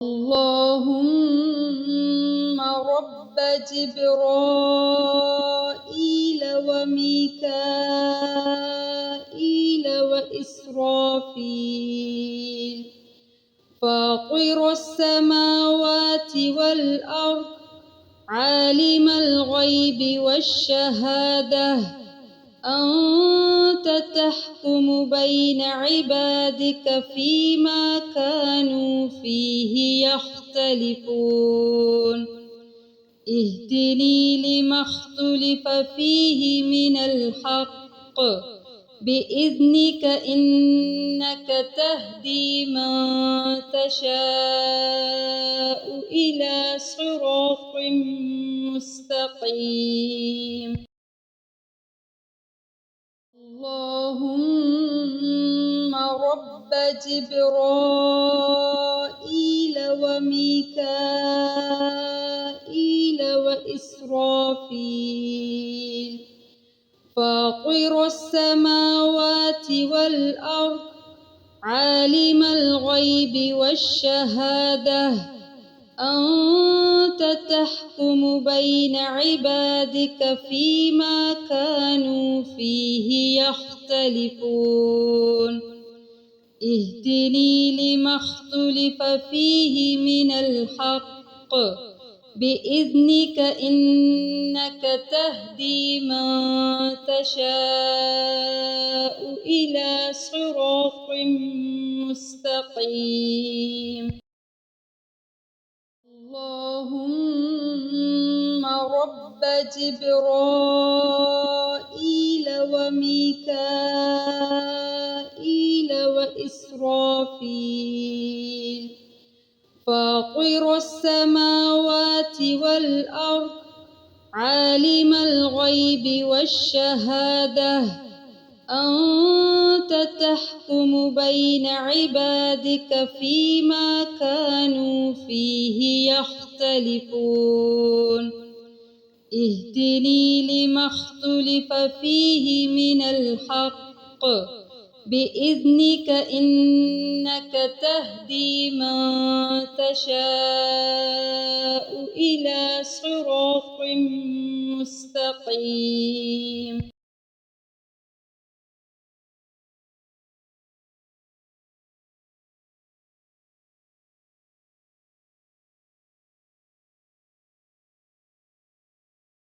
اللهم رب جبرائيل وميكائيل وإسرافيل فاطر السماوات والأرض عالم الغيب والشهادة أنت تحكم بين عبادك فيما كانوا فيه يختلفون اهدني لما اختلف فيه من الحق بإذنك إنك تهدي من تشاء إلى صراط مستقيم. اللهم رب جبرائيل وميكائيل وإسرافيل فاطر السماوات والأرض عالم الغيب والشهادة أنت تحكم بين عبادك فيما كانوا فيه يختلفون اهدني لما اختلف فيه من الحق بإذنك إنك تهدي من تشاء إلى صراط مستقيم. اللهم رب جبرائيل وميكائيل وإسرافيل فاطر السماوات والأرض عالم الغيب والشهادة أنت تحكم بين عبادك فيما كانوا فيه يختلفون اهدني لما اختلف فيه من الحق بإذنك إنك تهدي من تشاء إلى صراط مستقيم.